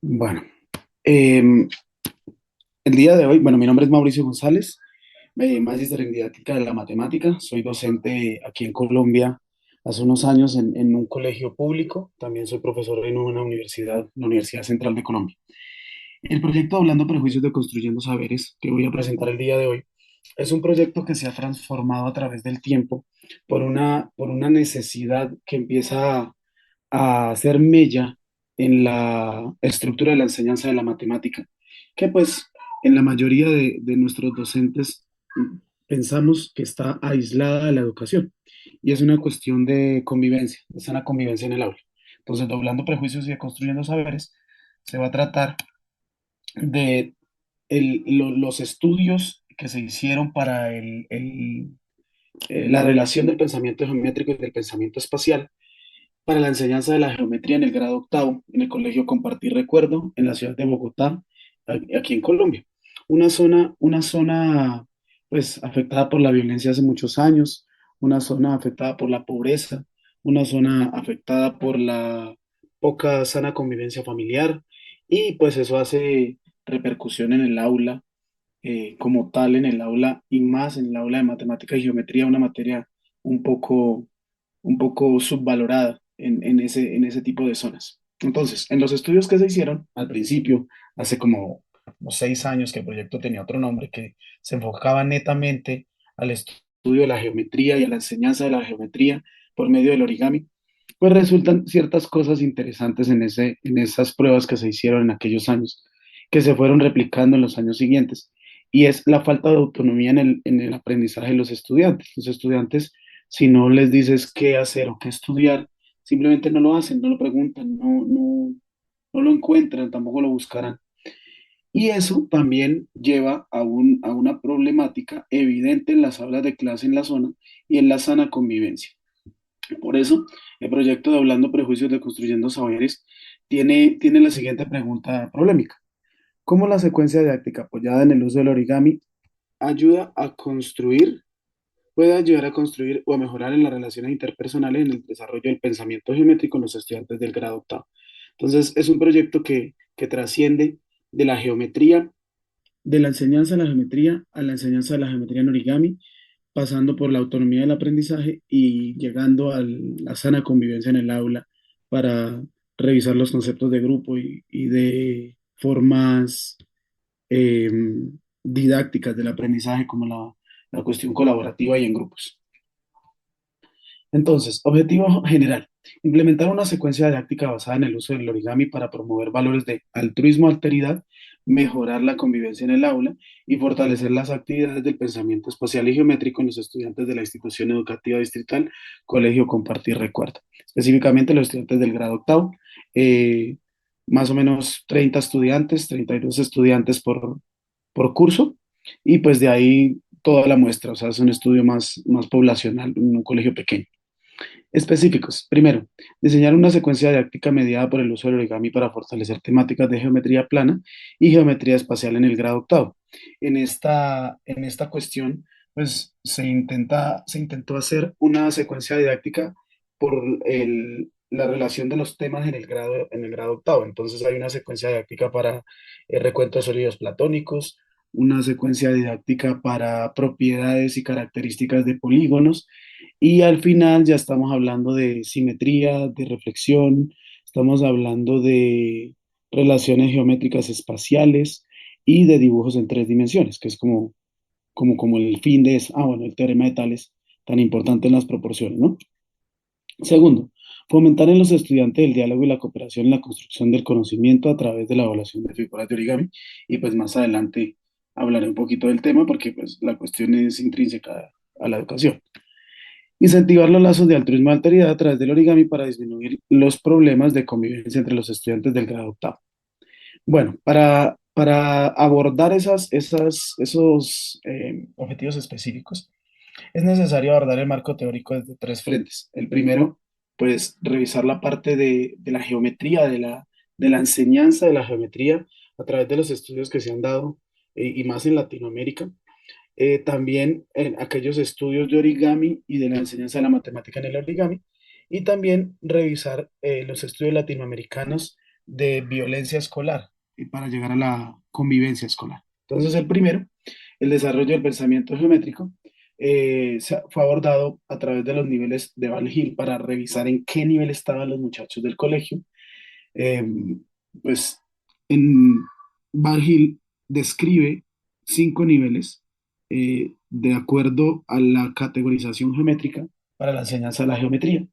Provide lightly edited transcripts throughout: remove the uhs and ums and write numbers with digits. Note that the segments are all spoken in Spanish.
Bueno, em, el día de hoy, bueno, mi nombre es Mauricio González, magíster en didáctica de la matemática. Soy docente aquí en Colombia hace unos años en un colegio público. También soy profesor en una universidad, la Universidad Central de Colombia. El proyecto Hablando Prejuicios de Construyendo Saberes, que voy a presentar el día de hoy, es un proyecto que se ha transformado a través del tiempo por una necesidad que empieza a hacer mella en la estructura de la enseñanza de la matemática, que pues en la mayoría de nuestros docentes pensamos que está aislada de la educación y es una cuestión de convivencia, de sana convivencia en el aula. Entonces, doblando prejuicios y construyendo saberes, se va a tratar de los estudios que se hicieron para la relación del pensamiento geométrico y del pensamiento espacial para la enseñanza de la geometría en el grado octavo en el Colegio Compartir Recuerdo en la ciudad de Bogotá, aquí en Colombia. Una zona pues afectada por la violencia hace muchos años, una zona afectada por la pobreza, una zona afectada por la poca sana convivencia familiar y pues eso hace repercusión en el aula como tal, en el aula y más en el aula de matemática y geometría, una materia un poco un poco subvalorada en ese tipo de zonas. Entonces, en los estudios que se hicieron al principio, hace como unos 6 años que el proyecto tenía otro nombre, que se enfocaba netamente al estudio de la geometría y a la enseñanza de la geometría por medio del origami, pues resultan ciertas cosas interesantes en esas pruebas que se hicieron en aquellos años, que se fueron replicando en los años siguientes, y es la falta de autonomía en el aprendizaje de los estudiantes. Los estudiantes, si no les dices qué hacer o qué estudiar, simplemente no lo hacen, no lo preguntan, no lo encuentran, tampoco lo buscarán. Y eso también lleva a una problemática evidente en las aulas de clase en la zona y en la sana convivencia. Por eso, el proyecto de Hablando Prejuicios de Construyendo Saberes tiene la siguiente pregunta polémica. ¿Cómo la secuencia didáctica apoyada en el uso del origami ayuda a construir, puede ayudar a construir o a mejorar en las relaciones interpersonales en el desarrollo del pensamiento geométrico en los estudiantes del grado octavo? Entonces, es un proyecto que trasciende de la geometría, de la enseñanza de la geometría a la enseñanza de la geometría en origami, pasando por la autonomía del aprendizaje y llegando a la sana convivencia en el aula para revisar los conceptos de grupo y de formas eh, didácticas del aprendizaje como la cuestión colaborativa y en grupos. Entonces, objetivo general, implementar una secuencia didáctica basada en el uso del origami para promover valores de altruismo, alteridad, mejorar la convivencia en el aula y fortalecer las actividades del pensamiento espacial y geométrico en los estudiantes de la institución educativa distrital Colegio Compartir Recuerdo. Específicamente los estudiantes del grado octavo, eh, más o menos 30 estudiantes, 32 estudiantes por curso, y pues de ahí toda la muestra, o sea, es un estudio más poblacional, en un colegio pequeño. Específicos. Primero, diseñar una secuencia didáctica mediada por el uso del origami para fortalecer temáticas de geometría plana y geometría espacial en el grado octavo. En esta cuestión, pues se intentó hacer una secuencia didáctica por la relación de los temas en el grado octavo. Entonces hay una secuencia didáctica para recuento de sólidos platónicos, una secuencia didáctica para propiedades y características de polígonos, y al final ya estamos hablando de simetría, de reflexión, estamos hablando de relaciones geométricas espaciales y de dibujos en 3 dimensiones, que es como el fin de eso. Ah, bueno, el teorema de Tales, tan importante en las proporciones, ¿no? Segundo, fomentar en los estudiantes el diálogo y la cooperación en la construcción del conocimiento a través de la evaluación de figuras de origami. Y pues más adelante hablaré un poquito del tema porque pues la cuestión es intrínseca a la educación. Incentivar los lazos de altruismo y alteridad a través del origami para disminuir los problemas de convivencia entre los estudiantes del grado octavo. Bueno, para abordar esos objetivos específicos, es necesario abordar el marco teórico desde 3 frentes. El primero, pues revisar la parte de la geometría, de la enseñanza de la geometría a través de los estudios que se han dado y más en Latinoamérica, también en aquellos estudios de origami y de la enseñanza de la matemática en el origami, y también revisar los estudios latinoamericanos de violencia escolar y para llegar a la convivencia escolar. Entonces, el primero, el desarrollo del pensamiento geométrico, fue abordado a través de los niveles de Van Hill para revisar en qué nivel estaban los muchachos del colegio. Eh, pues en Van Hill describe 5 niveles de acuerdo a la categorización geométrica para la enseñanza de la geometría: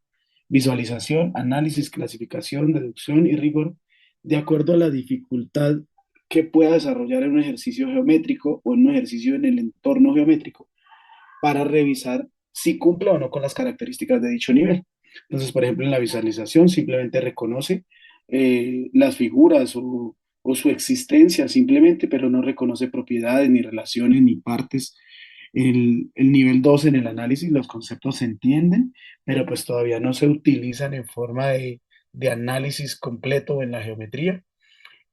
visualización, análisis, clasificación, deducción y rigor, de acuerdo a la dificultad que pueda desarrollar en un ejercicio geométrico o en un ejercicio en el entorno geométrico, para revisar si cumple o no con las características de dicho nivel. Entonces, por ejemplo, en la visualización simplemente reconoce las figuras o su existencia simplemente, pero no reconoce propiedades, ni relaciones, ni partes. El nivel 2 en el análisis, los conceptos se entienden, pero pues todavía no se utilizan en forma de análisis completo en la geometría.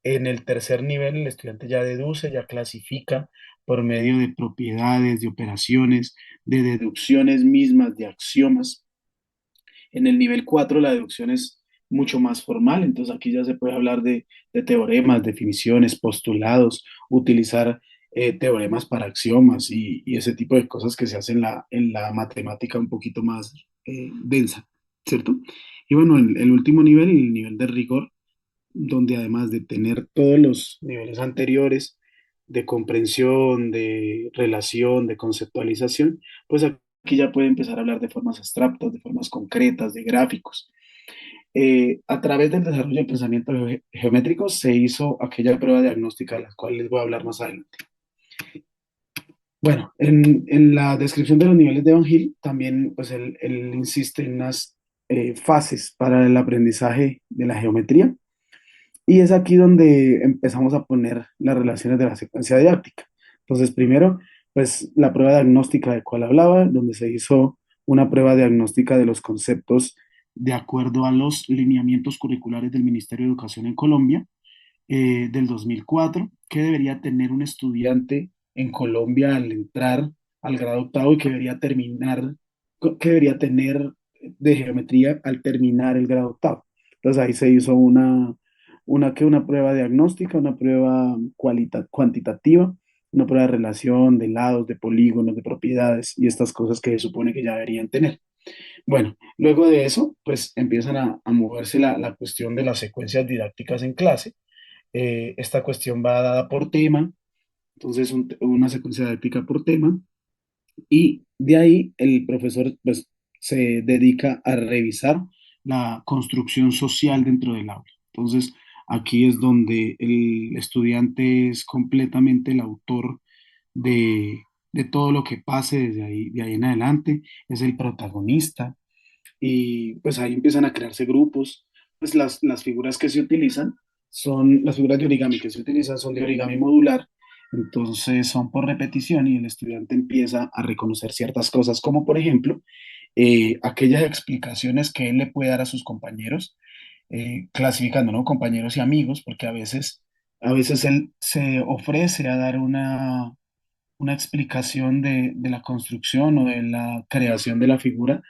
En el tercer nivel, el estudiante ya deduce, ya clasifica por medio de propiedades, de operaciones, de deducciones mismas, de axiomas. En el nivel 4 la deducción es mucho más formal, entonces aquí ya se puede hablar de teoremas, definiciones, postulados, utilizar teoremas para axiomas y ese tipo de cosas que se hacen en la matemática un poquito más densa, ¿cierto? Y bueno, el último nivel, el nivel de rigor, donde además de tener todos los niveles anteriores de comprensión, de relación, de conceptualización, pues aquí ya puede empezar a hablar de formas abstractas, de formas concretas, de gráficos. A través del desarrollo del pensamiento geométrico se hizo aquella prueba diagnóstica de la cual les voy a hablar más adelante. Bueno, en la descripción de los niveles de Van Hill, también pues él insiste en unas fases para el aprendizaje de la geometría. Y es aquí donde empezamos a poner las relaciones de la secuencia didáctica. Entonces, primero, pues la prueba diagnóstica de cual hablaba, donde se hizo una prueba diagnóstica de los conceptos de acuerdo a los lineamientos curriculares del Ministerio de Educación en Colombia, del 2004, que debería tener un estudiante en Colombia al entrar al grado octavo y que debería terminar, que debería tener de geometría al terminar el grado octavo. Entonces ahí se hizo una prueba diagnóstica, una prueba cuantitativa, una prueba de relación, de lados, de polígonos, de propiedades y estas cosas que se supone que ya deberían tener. Bueno, luego de eso, pues empiezan a moverse la cuestión de las secuencias didácticas en clase. Esta cuestión va dada por tema, entonces una secuencia didáctica por tema, y de ahí el profesor pues, se dedica a revisar la construcción social dentro del aula. Entonces, aquí es donde el estudiante es completamente el autor de todo lo que pase de ahí en adelante, es el protagonista, y pues ahí empiezan a crearse grupos. Pues las figuras que se utilizan son, las figuras de origami que se utilizan son de origami modular, entonces son por repetición y el estudiante empieza a reconocer ciertas cosas, como por ejemplo aquellas explicaciones que él le puede dar a sus compañeros, clasificando, ¿no? Compañeros y amigos, porque a veces él se ofrece a dar una explicación de la construcción o de la creación de la figura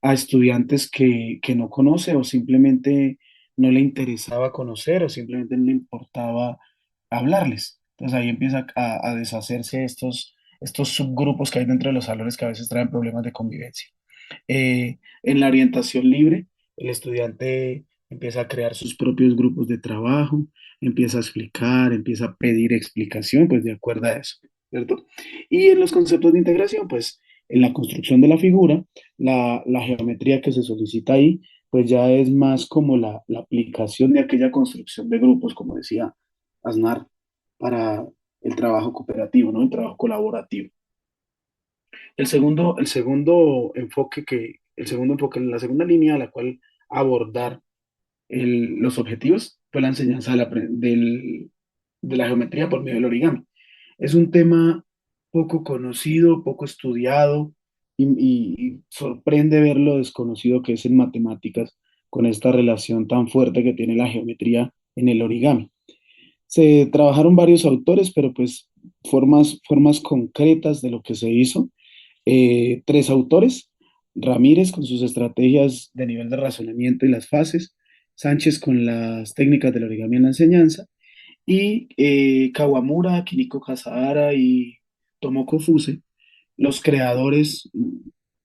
a estudiantes que no conoce o simplemente no le interesaba conocer o simplemente no le importaba hablarles. Entonces ahí empieza a deshacerse estos subgrupos que hay dentro de los salones que a veces traen problemas de convivencia. En la orientación libre, el estudiante empieza a crear sus propios grupos de trabajo, empieza a explicar, empieza a pedir explicación, pues de acuerdo a eso, ¿cierto? Y en los conceptos de integración, pues en la construcción de la figura, la geometría que se solicita ahí, pues ya es más como la aplicación de aquella construcción de grupos, como decía Aznar, para el trabajo cooperativo, ¿no? El trabajo colaborativo. El segundo enfoque, la segunda línea a la cual abordar los objetivos fue la enseñanza de la geometría por medio del origami. Es un tema poco conocido, poco estudiado y sorprende ver lo desconocido que es en matemáticas con esta relación tan fuerte que tiene la geometría en el origami. Se trabajaron varios autores, pero pues formas concretas de lo que se hizo. 3 autores: Ramírez con sus estrategias de nivel de razonamiento y las fases, Sánchez con las técnicas del origami en la enseñanza, y Kawamura, Kiniko Kasahara y Tomoko Fuse, los creadores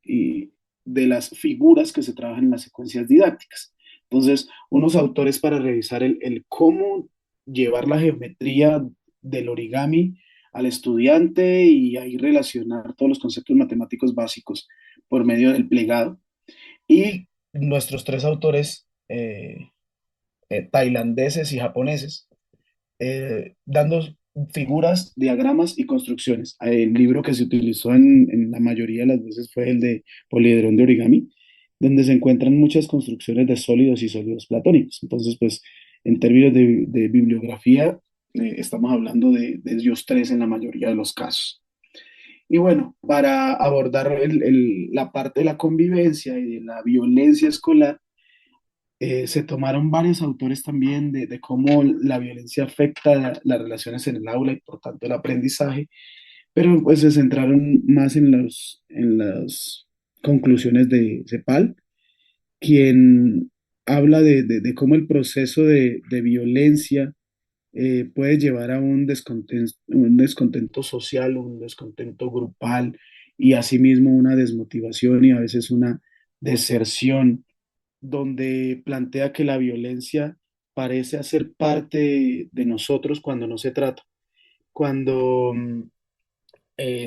y de las figuras que se trabajan en las secuencias didácticas. Entonces, unos autores para revisar el cómo llevar la geometría del origami al estudiante y ahí relacionar todos los conceptos matemáticos básicos por medio del plegado. Y nuestros tres autores tailandeses y japoneses dando figuras, diagramas y construcciones. El libro que se utilizó en la mayoría de las veces fue el de Poliedrón de Origami, donde se encuentran muchas construcciones de sólidos y sólidos platónicos. Entonces, pues, en términos de bibliografía, estamos hablando de ellos tres en la mayoría de los casos. Y bueno, para abordar la parte de la convivencia y de la violencia escolar, se tomaron varios autores también de cómo la violencia afecta las relaciones en el aula y por tanto el aprendizaje, pero pues se centraron más en las conclusiones de Cepal, quien habla de cómo el proceso de violencia puede llevar a un descontento social, un descontento grupal y asimismo una desmotivación y a veces una deserción, donde plantea que la violencia parece hacer parte de nosotros cuando no se trata, cuando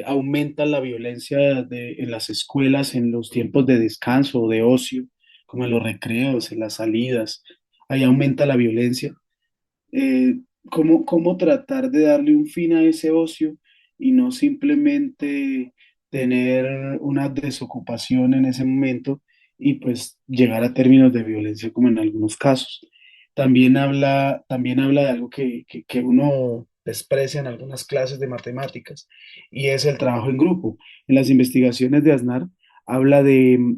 aumenta la violencia en las escuelas, en los tiempos de descanso o de ocio, como en los recreos, en las salidas, ahí aumenta la violencia. Cómo tratar de darle un fin a ese ocio y no simplemente tener una desocupación en ese momento y pues llegar a términos de violencia como en algunos casos. También habla de algo que uno desprecia en algunas clases de matemáticas y es el trabajo en grupo. En las investigaciones de Aznar habla de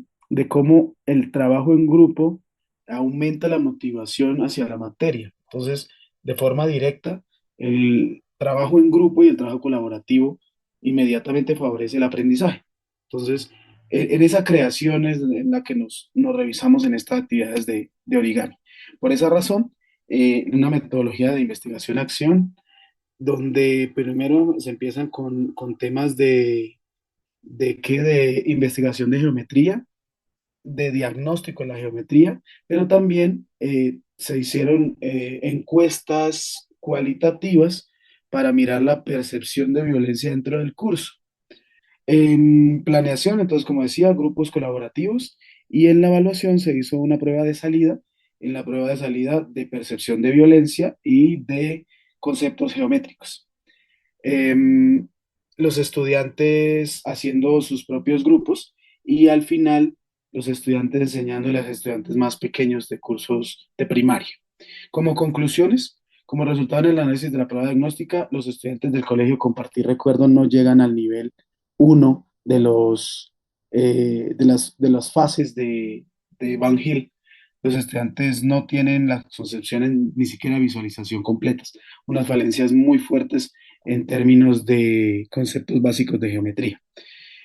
cómo el trabajo en grupo aumenta la motivación hacia la materia. Entonces, de forma directa, el trabajo en grupo y el trabajo colaborativo inmediatamente favorece el aprendizaje. Entonces, en esa creación es en la que nos revisamos en estas actividades de origami. Por esa razón, una metodología de investigación-acción, donde primero se empiezan con temas de investigación de geometría, de diagnóstico en la geometría, pero también se hicieron encuestas cualitativas para mirar la percepción de violencia dentro del curso. En planeación, entonces, como decía, grupos colaborativos y en la evaluación se hizo una prueba de salida, en la prueba de salida de percepción de violencia y de conceptos geométricos. em, los estudiantes haciendo sus propios grupos y al final los estudiantes enseñándole a los estudiantes más pequeños de cursos de primaria. Como conclusiones, como resultado del análisis de la prueba diagnóstica, los estudiantes del colegio Compartir Recuerdo no llegan al nivel uno de las fases de Van Hill. Los estudiantes no tienen las concepciones ni siquiera visualización completas, unas falencias muy fuertes en términos de conceptos básicos de geometría.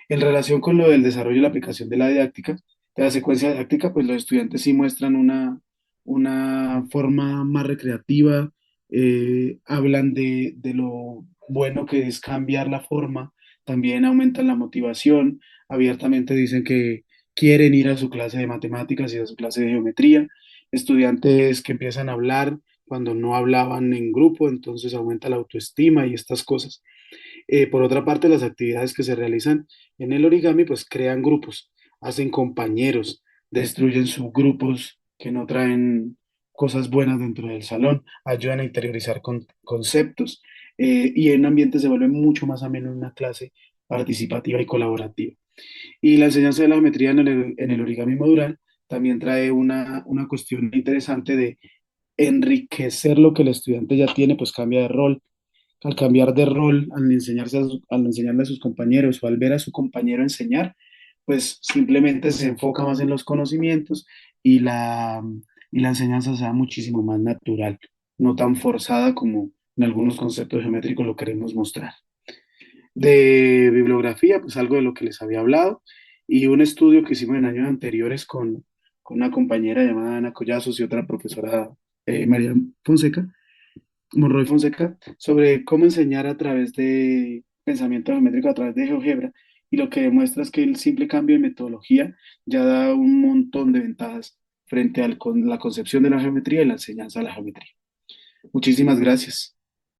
En relación con lo del desarrollo y la aplicación de la didáctica, de la secuencia didáctica, pues los estudiantes sí muestran una forma más recreativa, hablan de lo bueno que es cambiar la forma, también aumentan la motivación, abiertamente dicen que quieren ir a su clase de matemáticas y a su clase de geometría, estudiantes que empiezan a hablar cuando no hablaban en grupo, entonces aumenta la autoestima y estas cosas. Por otra parte, las actividades que se realizan en el origami, pues crean grupos, hacen compañeros, destruyen subgrupos que no traen cosas buenas dentro del salón, ayudan a interiorizar conceptos y en un ambiente se vuelve mucho más ameno en una clase participativa y colaborativa. Y la enseñanza de la geometría en el origami modular también trae una cuestión interesante de enriquecer lo que el estudiante ya tiene, pues cambia de rol. Al cambiar de rol, al enseñarle a sus compañeros o al ver a su compañero enseñar, pues simplemente se enfoca más en los conocimientos y y la enseñanza se da muchísimo más natural, no tan forzada como en algunos conceptos geométricos lo queremos mostrar. De bibliografía, pues algo de lo que les había hablado y un estudio que hicimos en años anteriores con una compañera llamada Ana Collazos y otra profesora, María Fonseca, Monroy Fonseca, sobre cómo enseñar a través de pensamiento geométrico, a través de GeoGebra, y lo que demuestra es que el simple cambio de metodología ya da un montón de ventajas frente a la concepción de la geometría y la enseñanza de la geometría. Muchísimas gracias.